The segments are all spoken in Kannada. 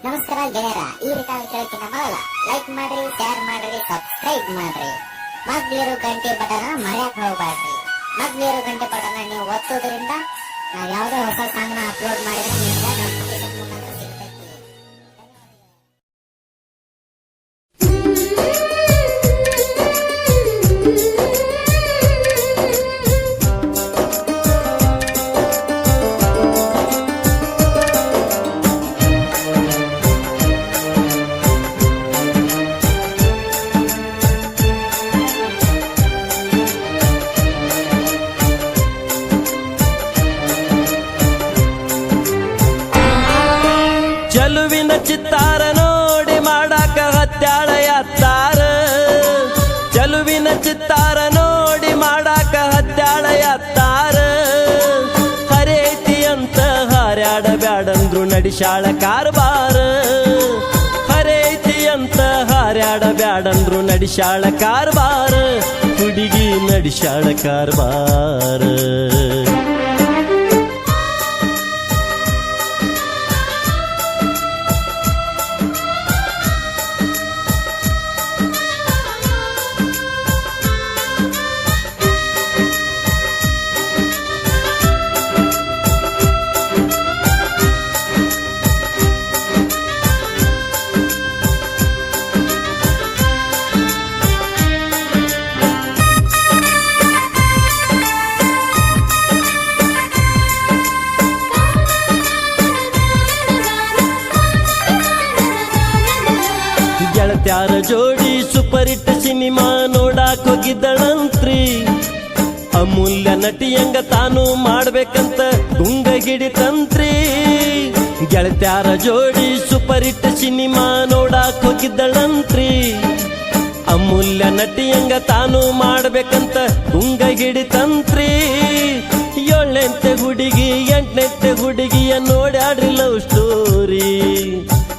ನಮಸ್ಕಾರ ಗೆಳೆಯರ, ಈ ರೆಕಾರ್ಡ್ ಕೇಳಕ್ಕಿಂತ ಮೊದಲ ಲೈಕ್ ಮಾಡ್ರಿ, ಶೇರ್ ಮಾಡ್ರಿ, ಸಬ್ಸ್ಕ್ರೈಬ್ ಮಾಡ್ರಿ. ಮಗ್ಲಿರೋ ಗಂಟೆ ಬಟನ್ ಮರ್ಯಾಕ್ ಹೋಗ್ಬಾರ್ರಿ. ಮಗ್ಲಿರೋ ಗಂಟೆ ಬಟನ್ ನೀವು ಒತ್ತೋದ್ರಿಂದ ನಾವು ಯಾವುದೇ ಹೊಸ ಸಾಂಗ್ ನ ಅಪ್ಲೋಡ್ ಮಾಡಿದ್ರೆ ನಿಮ್ಗೆ ನೋಟಿಫಿಕೇಶನ್ ಮುಖಾಂತರ ಸಿಗ್ತೈತಿ. ಚಲುವಿನ ಚಿತ್ತಾರ ನೋಡಿ ಮಾಡಾಕ ಹತ್ಯಾಳ ಯಾತ್ತಾರ. ಚಲುವಿನ ಚಿತ್ತಾರ ನೋಡಿ ಮಾಡಾಕ ಹತ್ಯಾಳ ಯಾತ್ತಾರ. ಹರೇತಿ ಅಂತ ಹಾರ್ಯಾಡ ಬ್ಯಾಡಂದ್ರು ನಡಿಶಾಳ ಕಾರ್ಬಾರ. ಹರೇತಿ ಅಂತ ಹಾರ್ಯಾಡ ಬ್ಯಾಡಂದ್ರು ನಡಿಶಾಳ ಕಾರ್ಬಾರ. ಹುಡುಗಿ ನಡಿಶಾಳ ಕಾರ್ಬಾರ. ಗೆಳತ್ಯಾರ ಜೋಡಿ ಸೂಪರ್ ಹಿಟ್ ಸಿನಿಮಾ ನೋಡಾಕ್ ಹೋಗಿದ್ದಳಂತ್ರಿ. ಅಮೂಲ್ಯ ನಟಿಯಂಗ ತಾನು ಮಾಡ್ಬೇಕಂತ ಗುಂಗ ಹಿಡಿತಂತ್ರಿ. ಗೆಳತ್ಯಾರ ಜೋಡಿ ಸೂಪರ್ ಹಿಟ್ ಸಿನಿಮಾ ನೋಡಾಕ್ ಹೋಗಿದ್ದಳಂತ್ರಿ. ಅಮೂಲ್ಯ ನಟಿಯಂಗ ತಾನು ಮಾಡ್ಬೇಕಂತ ಗುಂಗ ಹಿಡಿತಂತ್ರಿ. 7ನೇ ಹುಡುಗಿ 8ನೇ ಹುಡುಗಿಯ ನೋಡ್ಯಾಡ್ರಿ ಲವ್ ಸ್ಟೋರಿ.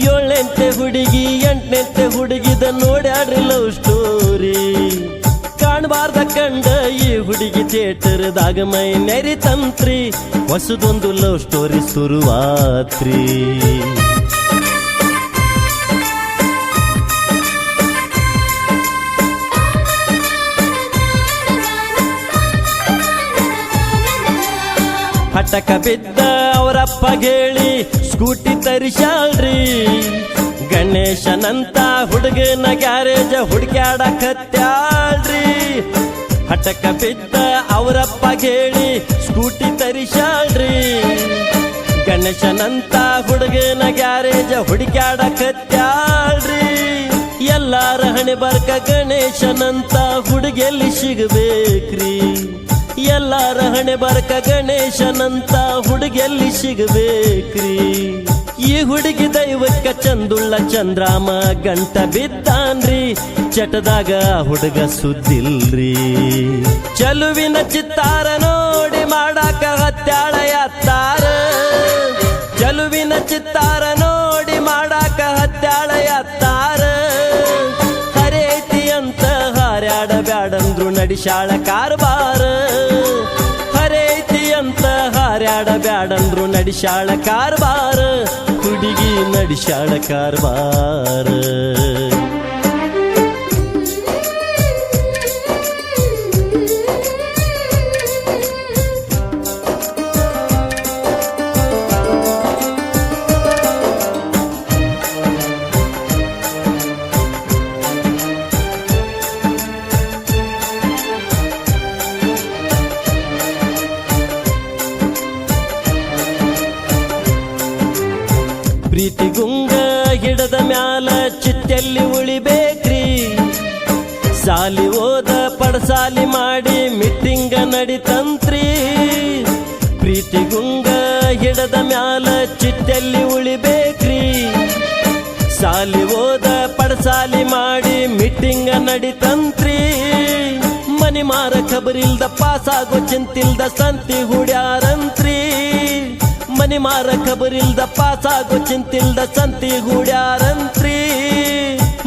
7ನೇ ಹುಡುಗಿ 8ನೇ ಹುಡುಗಿದ ನೋಡ್ಯಾಡ್ರಿ ಲವ್ ಸ್ಟೋರಿ. ಕಾಣಬಾರ್ದ ಕಂಡ ಈ ಹುಡುಗಿ ಥಿಯೇಟರ್ದಾಗ ಮೈ ನೆರಿತಂತ್ರಿ. ಹೊಸದೊಂದು ಲವ್ ಸ್ಟೋರಿ ಶುರುವಾತ್ರಿ. ಹಟಕ ಬಿದ್ದ ಅವರಪ್ಪ ಹೇಳಿ ಸ್ಕೂಟಿ ತರಿಸಾಳ್ರಿ. ಗಣೇಶನಂತ ಹುಡುಗನ ಗ್ಯಾರೇಜ್ ಹುಡುಕ್ಯಾಡಕತ್ಯಾಳ್ರಿ. ಹಟಕ ಬಿದ್ದ ಅವರಪ್ಪ ಹೇಳಿ ಸ್ಕೂಟಿ ತರಿಸಾಳ್ರಿ. ಗಣೇಶನಂತ ಹುಡುಗನ ಗ್ಯಾರೇಜ್ ಹುಡುಕ್ಯಾಡಕತ್ಯಾಳ್ರಿ. ಎಲ್ಲಾರ ಹಣೆ ಬರ್ಕ ಗಣೇಶನಂತ ಹುಡುಗೆಲ್ಲಿ ಸಿಗಬೇಕ್ರಿ. ಎಲ್ಲಾರ ಹಣೆ ಬರ್ಕ ಗಣೇಶನಂತ ಹುಡುಗೆಲ್ಲಿ ಸಿಗಬೇಕ್ರಿ. ಈ ಹುಡುಗಿ ದೈವಕ್ಕ ಚಂದುಳ್ಳ ಚಂದ್ರಾಮ ಗಂಟ ಬಿದ್ದಾನ್ರಿ. ಚಟದಾಗ ಹುಡುಗ ಸುದ್ದಿಲ್ರಿ. ಚಲುವಿನ ಚಿತ್ತಾರ ನೋಡಿ ಮಾಡಾಕ ಹತ್ಯಾಳ ಯಾತ್ತಾರ. ಚಲುವಿನ ಚಿತ್ತಾರ ನೋಡಿ ಮಾಡಾಕ ಹತ್ಯಾಳ ಯಾತ್ತಾರ. ಹರೇತಿ ಅಂತ ಹಾರ್ಯಾಡ ಬ್ಯಾಡಂದ್ರು ನಡಿಶಾಳ ಕಾರ್ಬಾರ. ಹರೇತಿ ಅಂತ ಹಾರ್ಯಾಡ ಬ್ಯಾಡಂದ್ರು ನಡಿಶಾಳ ಕಾರ್ಬಾರ. ಹುಡುಗಿ ನಡಿಶಾಳ ಕಾರ್ಬಾರ. ಪ್ರೀತಿ ಗುಂಗ ಹಿಡದ ಮ್ಯಾಲ ಚಿಟ್ಟೆಲ್ಲಿ ಉಳಿಬೇಕ್ರಿ. ಸಾಲಿ ಓದ ಪಡಸಾಲಿ ಮಾಡಿ ಮೀಟಿಂಗ ನಡಿತಂತ್ರಿ. ಪ್ರೀತಿ ಗುಂಗ ಹಿಡದ ಮ್ಯಾಲ ಚಿಟ್ಟೆಲ್ಲಿ ಉಳಿಬೇಕ್ರಿ. ಸಾಲಿ ಓದ ಪಡಸಾಲಿ ಮಾಡಿ ಮೀಟಿಂಗ ನಡಿತಂತ್ರಿ. ಮನಿ ಮಾರ ಖಬರಿಲ್ದ ಪಾಸಾಗೋ ಚಿಂತಿಲ್ದ ಸಂತಿ ಹುಡ್ಯಾರಂತ್ರಿ. ಮನಿ ಮಾರ ಖಬರಿಲ್ದ ಪಾಸಾಗೋ ಚಿಂತಿಲ್ದ ಸಂತಿ ಹುಡ್ಯಾರಂತ್ರಿ.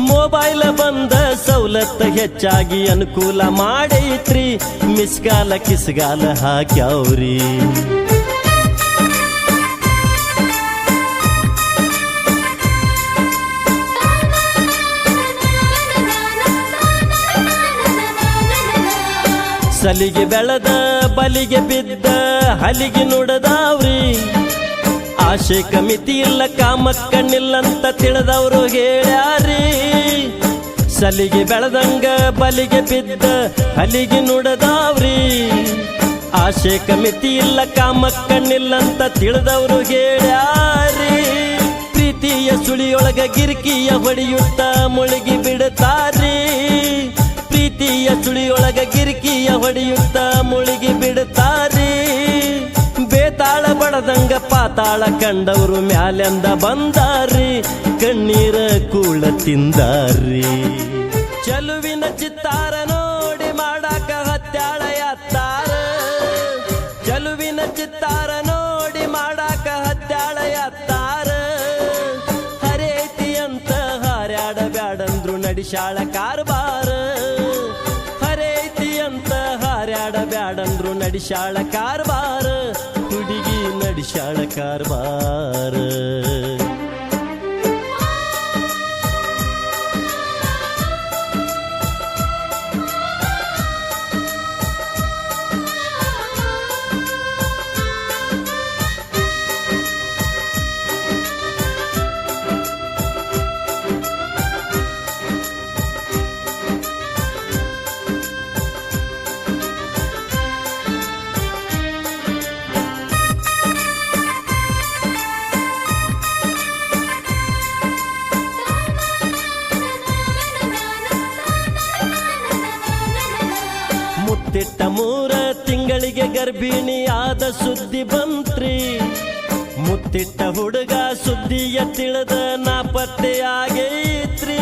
ಮೊಬೈಲ್ ಬಂದ ಸವಲತ್ತ ಹೆಚ್ಚಾಗಿ ಅನುಕೂಲ ಮಾಡೈತ್ರಿ. ಮಿಸ್ಗಾಲ ಕಿಸ್ಗಾಲ ಹಾಕ್ಯಾವ್ರಿ. ಸಲಿಗೆ ಬೆಳೆದ ಬಲಿಗೆ ಬಿದ್ದ ಹಲಿಗೆ ನುಡದಾವ್ರಿ ಆಶೆ ಕಮಿತಿ ಇಲ್ಲ ಕಾಮಕ್ಕಣ್ಣಿಲ್ಲಂತ ತಿಳಿದವರು ಹೇಳ್ಯಾರಿ ಸಲಿಗೆ ಬೆಳೆದಂಗ ಬಲಿಗೆ ಬಿದ್ದ ಹಲಿಗೆ ನುಡದಾವ್ರಿ ಆಶೆ ಕಮಿತಿ ಇಲ್ಲ ಕಾಮಕ್ಕಣ್ಣಿಲ್ಲಂತ ತಿಳಿದವರು ಹೇಳ್ಯಾರಿ ಪ್ರೀತಿಯ ಸುಳಿಯೊಳಗ ಗಿರ್ಕಿಯ ಹೊಡೆಯುತ್ತ ಮುಳುಗಿ ಬಿಡುತ್ತಾರಿ ಪ್ರೀತಿಯ ಸುಳಿಯೊಳಗ ಗಿರ್ಕಿಯ ಹೊಡೆಯುತ್ತ ಮುಳುಗಿ ಬಿಡುತ್ತಾರಿ ಬೇತಾಳ ಬಡದಂಗ ಪಾತಾಳ ಕಂಡವರು ಮ್ಯಾಲೆಂದ ಬಂದಾರಿ ಕಣ್ಣೀರ ಕೂಳ ತಿಂದಾರಿ ಚಲುವಿನ ಚಿತ್ತಾರ ನೋಡಿ ಮಾಡಾಕ ಹತ್ಯಾಳ ಯಾತ್ತಾರ ಚಲುವಿನ ಚಿತ್ತಾರ ನೋಡಿ ಮಾಡಾಕ ಹತ್ಯಾಳ ಯಾತ್ತಾರ ಹರೇತಿ ಅಂತ ಹಾರ್ಯಾಡ ಬ್ಯಾಡಂದ್ರು ನಡಿಶಾಳ ಕಾರ್ಬಾರ ಹರೇತಿ ಅಂತ ಹಾರ್ಯಾಡ ಬ್ಯಾಡಂದ್ರು ನಡಿಶಾಳ ಕಾರ್ಬಾರ ಹುಡುಗಿ ನಡಿಶಾಳ ಕಾರ್ಬಾರ ಮುತ್ತಿಟ್ಟ 3 ತಿಂಗಳಿಗೆ ಗರ್ಭಿಣಿ ಆದ ಸುದ್ದಿ ಬಂತ್ರಿ ಮುತ್ತಿಟ್ಟ ಹುಡುಗ ಸುದ್ದಿಯ ತಿಳಿದ ನಾಪತ್ತೆಯಾಗೈತ್ರಿ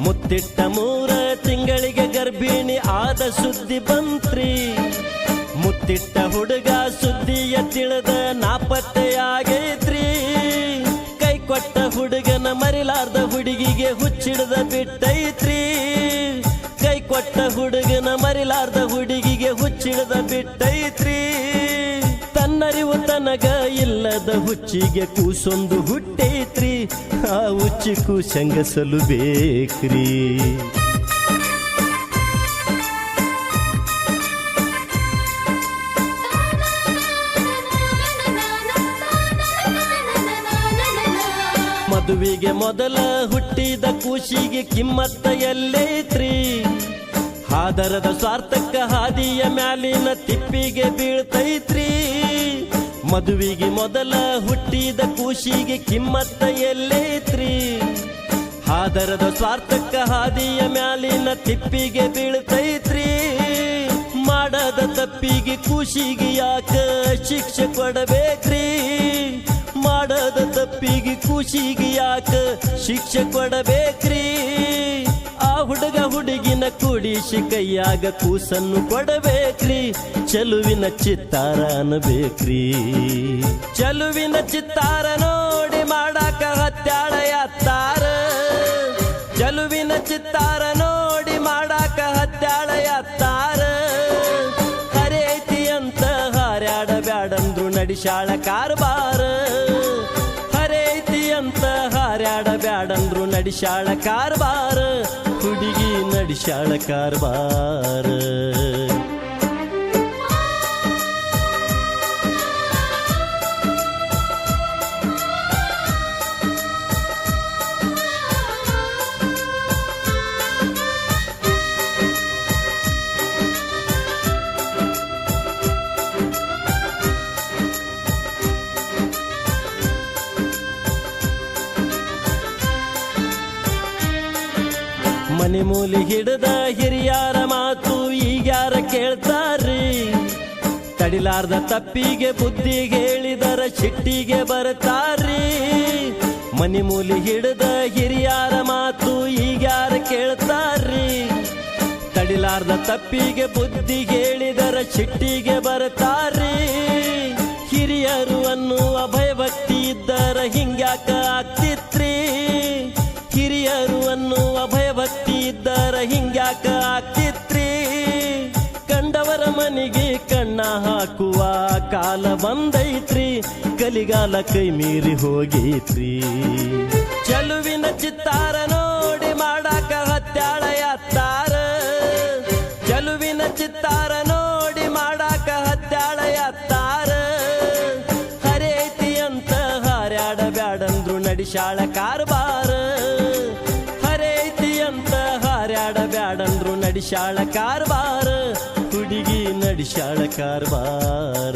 ಮುತ್ತಿಟ್ಟ 3 ತಿಂಗಳಿಗೆ ಗರ್ಭಿಣಿ ಆದ ಸುದ್ದಿ ಬಂತ್ರಿ ಮುತ್ತಿಟ್ಟ ಹುಡುಗ ಸುದ್ದಿಯ ತಿಳಿದ ನಾಪತ್ತೆಯಾಗೈತ್ರಿ ಕೈ ಕೊಟ್ಟ ಹುಡುಗನ ಮರಿಲಾರ್ದ ಹುಡುಗಿಗೆ ಹುಚ್ಚಿಡದ ಬಿಟ್ಟೈತ್ರಿ ಕೈ ಕೊಟ್ಟ ಹುಡುಗನ ಮರಿಲಾರ್ದ ಹುಡುಗಿಗೆ ಹುಚ್ಚಿಡದ ಬಿಟ್ಟೈತ್ರಿ ತನ್ನರಿವು ತನಗ ಇಲ್ಲದ ಹುಚ್ಚಿಗೆ ಕೂಸೊಂದು ಹುಟ್ಟೈತ್ರಿ ಆ ಹುಚ್ಚಿ ಕೂಸಂಗಸಲು ಬೇಕ್ರಿ ಮದುವೆಗೆ ಮೊದಲ ಹುಟ್ಟಿದ ಕೂಸಿಗೆ ಕಿಮ್ಮತ್ತ ಎಲ್ಲೈತ್ರಿ ಹಾದರದ ಸ್ವಾರ್ಥಕ್ಕ ಹಾದಿಯ ಮ್ಯಾಲಿನ ತಿಪ್ಪಿಗೆ ಬೀಳ್ತೈತ್ರಿ ಮದುವೆಗೆ ಮೊದಲ ಹುಟ್ಟಿದ ಕೂಸಿಗೆ ಕಿಮ್ಮತ್ತ ಎಲ್ಲೈತ್ರಿ ಹಾದರದ ಸ್ವಾರ್ಥಕ್ಕ ಹಾದಿಯ ಮ್ಯಾಲಿನ ತಿಪ್ಪಿಗೆ ಬೀಳ್ತೈತ್ರಿ ಮಾಡದ ತಪ್ಪಿಗೆ ಕೂಸಿಗೆ ಯಾಕ ಶಿಕ್ಷೆ ಕೊಡಬೇಕ್ರಿ ಮಾಡದ ತಪ್ಪಿಗೆ ಕೂಸಿಗೆ ಯಾಕ ಶಿಕ್ಷೆ ಕೊಡಬೇಕ್ರಿ ಆ ಹುಡುಗ ಹುಡುಗಿನ ಕೂಡಿಸಿ ಕೈಯಾಗ ಕೂಸನ್ನು ಕೊಡಬೇಕ್ರಿ ಚಲುವಿನ ಚಿತ್ತಾರ ಅನ್ಬೇಕ್ರಿ ಚಲುವಿನ ಚಿತ್ತಾರ ನೋಡಿ ಮಾಡಾಕ ಹತ್ಯಾಳ ಯಾತ್ತಾರ ಚಲುವಿನ ಚಿತ್ತಾರ ನೋಡಿ ಮಾಡಾಕ ಹತ್ಯಾಳ ಯಾತ್ತಾರ ಹರೇತಿ ಅಂತ ಹಾರ್ಯಾಡ ಬ್ಯಾಡಂದ್ರು ನಡಿಶಾಳ ಕಾರ್ಬಾರ ಹರೇತಿ ಅಂತ ಹಾರ್ಯಾಡ ಬ್ಯಾಡಂದ್ರು ನಡಿಶಾಳ ಕಾರ್ಬಾರ ಹುಡುಗಿ ನಡಿಶಾಳ ಕಾರ್ಬಾರ ಮನೆ ಮೂಲಿ ಹಿಡಿದ ಹಿರಿಯಾರ ಮಾತು ಈಗ್ಯಾರ ಕೇಳ್ತಾರ್ರಿ ತಡಿಲಾರ್ದ ತಪ್ಪಿಗೆ ಬುದ್ಧಿ ಹೇಳಿದರ ಸಿಟ್ಟಿಗೆ ಬರ್ತಾರ್ರಿ ಮನೆ ಮೂಲಿ ಹಿಡಿದ ಹಿರಿಯಾರ ಮಾತು ಈಗ್ಯಾರ ಕೇಳ್ತಾರ್ರಿ ತಡಿಲಾರ್ದ ತಪ್ಪಿಗೆ ಬುದ್ಧಿ ಹೇಳಿದರ ಸಿಟ್ಟಿಗೆ ಬರ್ತಾರ್ರಿ ಹಿರಿಯರು ಅನ್ನುವ ಭಯಭಕ್ತಿ ಇದ್ದರ ಹಿಂಗ್ಯಾಕ ಆಗ್ತಿತ್ರಿ ಹಿರಿಯರು ಅನ್ನುವ ಭಯಭಕ್ತಿ ಇದ್ದರ ಹಿಂಗ್ಯಾಕ ಆಗ್ತಿತ್ರಿ ಕಂಡವರ ಮನೆಗೆ ಕಣ್ಣ ಹಾಕುವ ಕಾಲ ಬಂದೈತ್ರಿ ಕಲಿಗಾಲ ಕೈ ಮೀರಿ ಹೋಗೈತ್ರಿ ಚಲುವಿನ ಚಿತ್ತಾರ ನೋಡಿ ಮಾಡಾಕ ಹತ್ಯಾಳ ಯಾತ್ತಾರ ಚಲುವಿನ ಚಿತ್ತಾರ ನೋಡಿ ನಡಿಶಾಳ ಕಾರ್ಬಾರ ಹರೈತಿ ಅಂತ ಹಾರ್ಯಾಡ ಬ್ಯಾಡಂದ್ರು ನಡಿಶಾಳ ಕಾರ್ಬಾರ ಹುಡುಗಿ ನಡಿಶಾಳ ಕಾರ್ಬಾರ